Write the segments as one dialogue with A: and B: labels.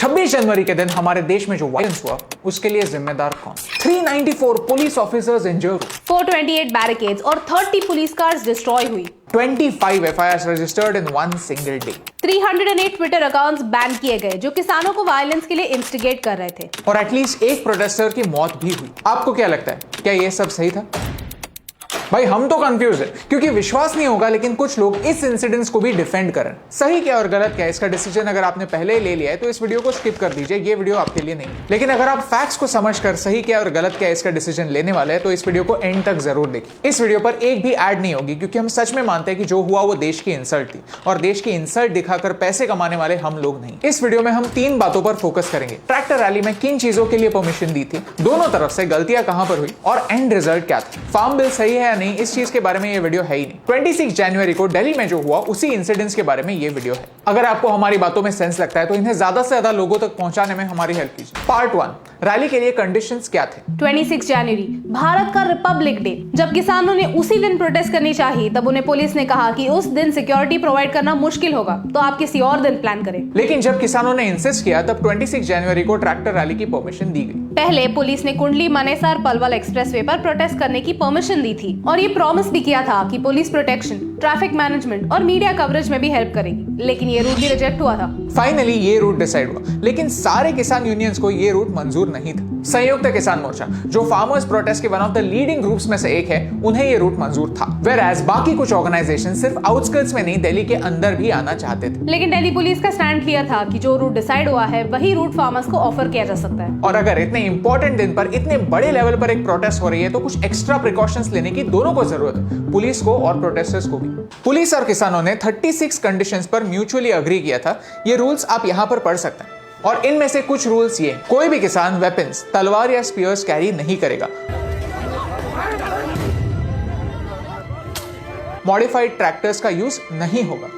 A: 26 जनवरी के दिन हमारे देश में जो वायलेंस हुआ उसके लिए जिम्मेदार कौन? 394 पुलिस ऑफिसर्स इंजर्ड,
B: 428 बैरिकेड्स और 30 पुलिस कार्स डिस्ट्रॉय हुई,
A: 25 FIRs registered in one single day,
B: 308 Twitter accounts ban किए गए जो किसानों को वायलेंस के लिए इंस्टिगेट कर रहे थे,
A: और एटलीस्ट एक प्रोटेस्टर की मौत भी हुई। आपको क्या लगता है, क्या ये सब सही था? भाई हम तो कंफ्यूज है क्योंकि विश्वास नहीं होगा, लेकिन कुछ लोग इस इंसिडेंट्स को भी डिफेंड करें। सही क्या और गलत क्या, इसका डिसीजन अगर आपने पहले ही ले लिया है तो इस वीडियो को स्किप कर दीजिए, ये वीडियो आपके लिए नहीं। लेकिन अगर आप फैक्ट्स को समझकर सही क्या और गलत क्या इसका डिसीजन लेने वाले हैं तो इस वीडियो को एंड तक जरूर देखिए। इस वीडियो पर एक भी ऐड नहीं होगी क्योंकि हम सच में मानते हैं कि जो हुआ वो देश की इंसल्ट थी, और देश की इंसल्ट दिखाकर पैसे कमाने वाले हम लोग नहीं। इस वीडियो में हम 3 बातों पर फोकस करेंगे। ट्रैक्टर रैली में किन चीजों के लिए परमिशन दी थी, दोनों तरफ से गलतियां कहां पर हुई, और एंड रिजल्ट क्या था। फार्म बिल सही है या नहीं, इस चीज के बारे में ये वीडियो है ही नहीं। 26 जनवरी को दिल्ली में जो हुआ उसी इंसिडेंट्स के बारे में ये वीडियो है। अगर आपको हमारी बातों में सेंस लगता है तो इन्हें ज्यादा से ज्यादा लोगों तक पहुंचाने में हमारी हेल्प कीजिए। पार्ट 1, रैली के लिए कंडीशंस क्या थे?
B: 26 जनवरी भारत का रिपब्लिक डे। जब किसानों ने उसी दिन प्रोटेस्ट करनी चाहिए तब उन्हें पुलिस ने कहा कि उस दिन सिक्योरिटी प्रोवाइड करना मुश्किल होगा, तो आप किसी और दिन प्लान करें।
A: लेकिन जब किसानों ने इंसिस्ट किया तब 26 जनवरी को ट्रैक्टर रैली की परमिशन दी गई।
B: पहले पुलिस ने कुंडली मनेसर पलवल एक्सप्रेसवे पर प्रोटेस्ट करने की परमिशन दी थी और ये प्रॉमिस भी किया था कि पुलिस प्रोटेक्शन, ट्रैफिक मैनेजमेंट और मीडिया कवरेज में भी हेल्प करेगी, लेकिन ये रूट भी रिजेक्ट हुआ था।
A: फाइनली ये रूट डिसाइड हुआ, लेकिन सारे किसान यूनियंस को ये रूट मंजूर नहीं था। संयुक्त किसान मोर्चा, जो फार्मर्स प्रोटेस्ट के one of the leading groups में से एक है, उन्हें ये रूट मंजूर था। वेयरएज बाकी कुछ ऑर्गेनाइजेशन सिर्फ आउटस्कर्ट्स में नहीं, दिल्ली के अंदर भी आना चाहते थे।
B: लेकिन दिल्ली पुलिस का स्टैंड क्लियर था कि जो रूट डिसाइड हुआ है वही रूट फार्मर्स को ऑफर किया जा सकता है।
A: और अगर इतने इंपॉर्टेंट दिन पर इतने बड़े लेवल पर एक प्रोटेस्ट हो रही है तो कुछ एक्स्ट्रा प्रिकॉशंस लेने की दोनों को जरूरत है, पुलिस को और प्रोटेस्टर्स को भी। पुलिस और किसानों ने 36 कंडीशंस पर म्यूचुअली अग्री किया था। ये रूल्स आप यहां पर पढ़ सकते हैं, और इनमें से कुछ रूल्स ये: कोई भी किसान वेपन्स, तलवार या स्पीयर्स कैरी नहीं करेगा, मॉडिफाइड ट्रैक्टर्स का यूज नहीं होगा,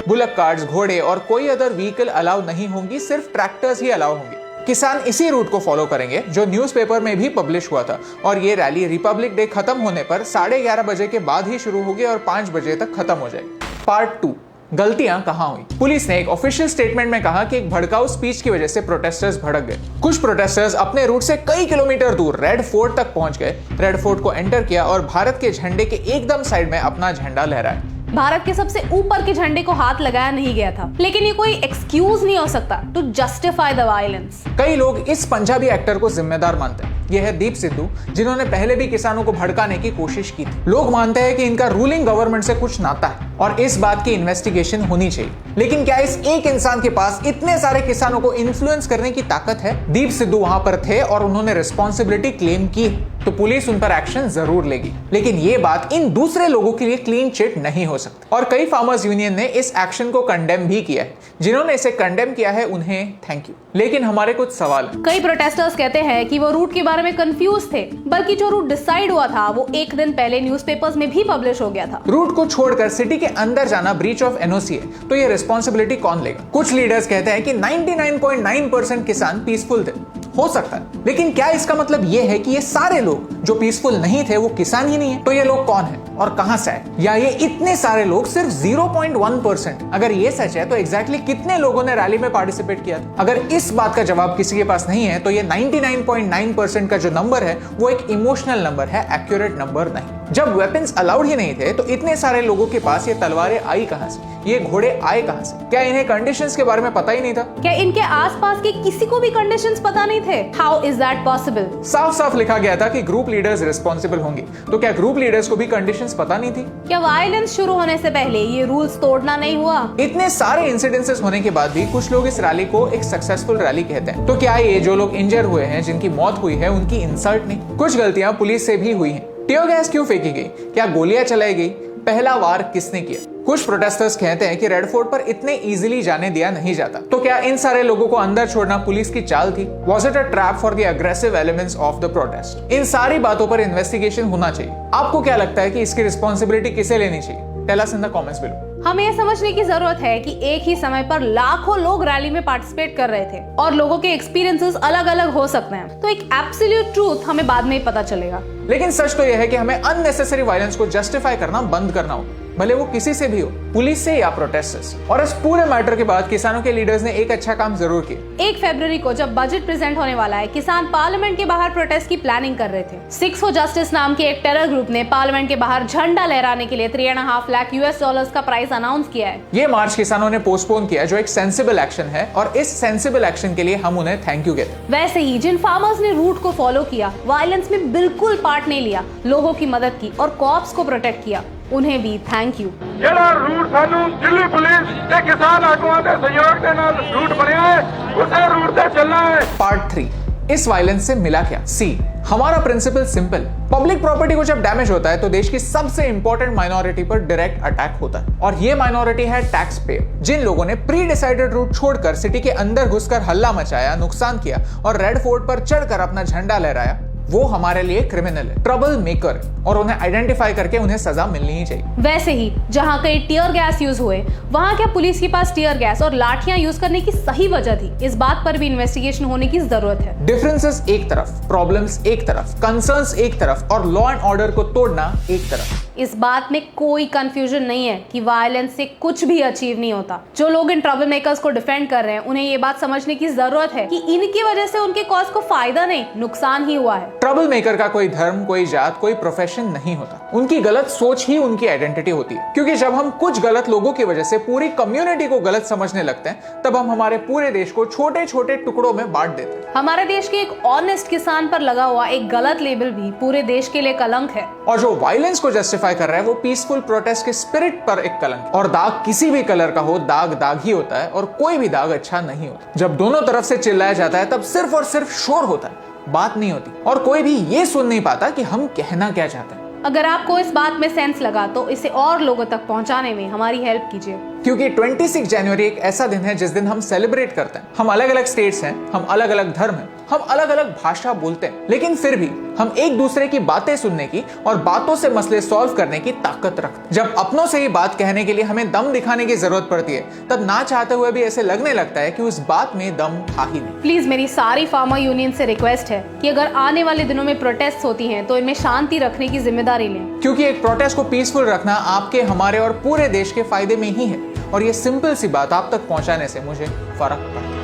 A: बुलक कार्ड्स, घोड़े और कोई अदर व्हीकल अलाउ नहीं होंगी, सिर्फ ट्रैक्टर्स ही अलाउ होंगे। किसान इसी रूट को फॉलो करेंगे जो न्यूज़पेपर में भी पब्लिश हुआ था, और ये रैली रिपब्लिक डे खत्म होने पर 11:30 बजे के बाद ही शुरू होगी और 5 बजे तक खत्म हो जाएगी। पार्ट 2, गलतियां कहां हुई? पुलिस ने एक ऑफिशियल स्टेटमेंट में कहा कि एक भड़काऊ स्पीच की वजह से प्रोटेस्टर्स भड़क गए। कुछ प्रोटेस्टर्स अपने रूट से कई किलोमीटर दूर रेड फोर्ट तक पहुंच गए, रेड फोर्ट को एंटर किया और भारत के झंडे के एकदम साइड में अपना झंडा लहराया।
B: भारत के सबसे ऊपर के झंडे को हाथ लगाया नहीं गया था, लेकिन ये कोई एक्सक्यूज नहीं हो सकता टू जस्टिफाई द वायलेंस।
A: कई लोग इस पंजाबी एक्टर को जिम्मेदार मानते हैं। यह है दीप सिद्धू, जिन्होंने पहले भी किसानों को भड़काने की कोशिश की थी। लोग मानते हैं कि इनका रूलिंग गवर्नमेंट से कुछ नाता है और इस बात की इन्वेस्टिगेशन होनी चाहिए। लेकिन क्या इस एक इंसान के पास इतने सारे किसानों को इन्फ्लुएंस करने की ताकत है? दीप सिद्धू वहां पर थे और उन्होंने रिस्पॉन्सिबिलिटी क्लेम की, तो पुलिस उन पर एक्शन जरूर लेगी। लेकिन ये बात इन दूसरे लोगों के लिए क्लीन चिट नहीं हो सकती, और कई फार्मर्स यूनियन ने इस एक्शन को कंडेम भी किया है। जिन्होंने इसे कंडेम किया है उन्हें थैंक यू। लेकिन हमारे कुछ सवाल हैं।
B: कई प्रोटेस्टर्स कहते हैं कि वो रूट के बारे में कंफ्यूज थे, बल्कि जो रूट डिसाइड हुआ था वो एक दिन पहले न्यूज़पेपर्स में भी पब्लिश हो गया था।
A: रूट को छोड़कर सिटी के अंदर जाना ब्रीच ऑफ एनओसी है, तो ये रिस्पॉन्सिबिलिटी कौन लेगा? कुछ लीडर्स कहते हैं कि 99.9% किसान पीसफुल थे। हो सकता है, लेकिन क्या इसका मतलब ये है कि ये सारे लोग जो पीसफुल नहीं थे वो किसान ही नहीं है? तो ये लोग कौन है और कहां से आए? या ये इतने सारे लोग सिर्फ 0.1%? अगर ये सच है तो एग्जैक्टली कितने लोगों ने रैली में पार्टिसिपेट किया था? अगर इस बात का जवाब किसी के पास नहीं है तो ये 99.9% का जो नंबर है वो एक इमोशनल नंबर है, एक्यूरेट नंबर नहीं। जब वेपन्स अलाउड ही नहीं थे तो इतने सारे लोगों के पास ये तलवारें आई कहां से, ये घोड़े आए कहां से? क्या इन्हें कंडीशंस के बारे में पता ही नहीं था?
B: क्या इनके आसपास के किसी को भी कंडीशंस पता नहीं थे? How is that possible?
A: साफ साफ लिखा गया था कि ग्रुप लीडर्स रिस्पॉन्सिबल होंगे, तो क्या ग्रुप लीडर्स को भी कंडीशंस पता नहीं थी?
B: क्या वायलेंस शुरू होने से पहले ये रूल्स तोड़ना नहीं हुआ?
A: इतने सारे इंसिडेंसेस होने के बाद भी कुछ लोग इस रैली को एक सक्सेसफुल रैली कहते हैं, तो क्या ये जो लोग इंजर हुए हैं, जिनकी मौत हुई है, उनकी इंसल्ट नहीं? कुछ गलतियां पुलिस से भी हुई हैं। टियर गैस क्यों फेंकी गई? क्या गोलियां चलाई गई? पहला वार किसने किया? कुछ प्रोटेस्टर्स कहते हैं कि रेड फोर्ट पर इतने इजीली जाने दिया नहीं जाता, तो क्या इन सारे लोगों को अंदर छोड़ना पुलिस की चाल थी? Was it a trap for the aggressive elements of the protest? इन सारी बातों पर इन्वेस्टिगेशन होना चाहिए। आपको क्या लगता है कि इसकी रिस्पॉन्सिबिलिटी किसे लेनी चाहिए? Tell us in the comments below।
B: हमें यह समझने की जरूरत है कि एक ही समय पर लाखों लोग रैली में पार्टिसिपेट कर रहे थे और लोगों के एक्सपीरियंसेस अलग अलग हो सकते हैं, तो एक एब्सोल्यूट ट्रूथ हमें बाद में ही पता चलेगा।
A: लेकिन सच तो यह है कि हमें अननेसेसरी वायलेंस को जस्टिफाई करना बंद करना होगा, भले वो किसी से भी हो, पुलिस से या प्रोटेस्टर्स। और इस पूरे मैटर के बाद किसानों के लीडर्स ने एक अच्छा काम जरूर किया।
B: 1 फरवरी को जब बजट प्रेजेंट होने वाला है, किसान पार्लियामेंट के बाहर प्रोटेस्ट की प्लानिंग कर रहे थे। 6 फॉर जस्टिस नाम के एक टेरर ग्रुप ने पार्लियामेंट के बाहर झंडा लहराने के लिए $3.5 लाख US का प्राइस अनाउंस किया है।
A: ये मार्च किसानों ने पोस्टपोन किया, जो एक सेंसिबल एक्शन है, और इस सेंसिबल एक्शन के लिए हम उन्हें थैंक यू कहते हैं।
B: वैसे ही जिन फार्मर्स ने रूट को फॉलो किया, वायलेंस में बिल्कुल पार्ट नहीं लिया, लोगों की मदद की और कॉप्स को प्रोटेक्ट किया, उन्हें भी थैंक यू।
C: ਜਿਹੜਾ रूट सानू दिल्ली पुलिस ते किसान आगुआं दे सहयोग दे नाल रूट बनया है, उसे रूट ते चलना है।
A: पार्ट 3, इस वायलेंस से मिला क्या? सी, हमारा प्रिंसिपल सिंपल, पब्लिक प्रॉपर्टी को जब डैमेज होता है तो देश की सबसे इंपॉर्टेंट माइनॉरिटी पर डायरेक्ट अटैक होता है, और ये माइनॉरिटी है टैक्स पेयर, जिन लोगों ने प्री डिसाइडेड रूट छोड़कर सिटी के अंदर घुसकर हल्ला मचाया, नुकसान किया और रेड फोर्ट पर चढ़कर अपना झंडा लहराया। वो हमारे लिए क्रिमिनल है, ट्रबल मेकर, और उन्हें आइडेंटिफाई करके उन्हें सजा मिलनी ही चाहिए।
B: वैसे ही जहाँ कई टीयर गैस यूज हुए, वहाँ क्या पुलिस के पास टीयर गैस और लाठियां यूज करने की सही वजह थी? इस बात पर भी इन्वेस्टिगेशन होने की जरूरत है।
A: डिफरेंसेस एक तरफ, प्रॉब्लम्स एक तरफ, कंसर्न्स एक तरफ और लॉ एंड ऑर्डर को तोड़ना एक तरफ।
B: इस बात में कोई कंफ्यूजन नहीं है कि वायलेंस से कुछ भी अचीव नहीं होता। जो लोग इन ट्रबल मेकर्स को डिफेंड कर रहे हैं, उन्हें ये बात समझने की जरूरत है कि इनकी वजह से उनके कॉज को फायदा नहीं, नुकसान ही हुआ है।
A: ट्रबल मेकर का कोई धर्म, कोई जात, कोई प्रोफेशन नहीं होता। उनकी गलत सोच ही उनकी आइडेंटिटी होती है, क्योंकि जब हम कुछ गलत लोगों की वजह से पूरी कम्युनिटी को गलत समझने लगते हैं, तब हम हमारे पूरे देश को छोटे छोटे टुकड़ों में बांट देते हैं।
B: हमारे देश के एक ऑनेस्ट किसान पर लगा हुआ एक गलत लेबल भी पूरे देश के लिए कलंक है।
A: और जो वायलेंस को जस्टिफाई कर रहा है, वो पीसफुल प्रोटेस्ट के स्पिरिट पर एक कलंक। और दाग किसी भी कलर का हो, दाग दाग ही होता है, और कोई भी दाग अच्छा नहीं होता। जब दोनों तरफ से चिल्लाया जाता है, तब सिर्फ और सिर्फ शोर होता है, बात नहीं होती, और कोई भी ये सुन नहीं पाता कि हम कहना क्या चाहते हैं।
B: अगर आपको इस बात में सेंस लगा तो इसे और लोगों तक पहुंचाने में हमारी हेल्प कीजिए,
A: क्योंकि 26 जनवरी एक ऐसा दिन है जिस दिन हम सेलिब्रेट करते हैं। हम अलग अलग स्टेट्स हैं, हम अलग अलग धर्म हैं, हम अलग अलग भाषा बोलते हैं, लेकिन फिर भी हम एक दूसरे की बातें सुनने की और बातों से मसले सॉल्व करने की ताकत रखते हैं। जब अपनों से ही बात कहने के लिए हमें दम दिखाने की जरूरत पड़ती है, तब ना चाहते हुए भी ऐसे लगने लगता है कि उस बात में दम था ही नहीं।
B: प्लीज मेरी सारी फार्मर यूनियन से रिक्वेस्ट है कि अगर आने वाले दिनों में प्रोटेस्ट होती हैं तो इनमें शांति रखने की जिम्मेदारी लें,
A: क्योंकि एक प्रोटेस्ट को पीसफुल रखना आपके, हमारे और पूरे देश के फायदे में ही है। और ये सिंपल सी बात आप तक पहुंचाने से मुझे फर्क पड़ता है।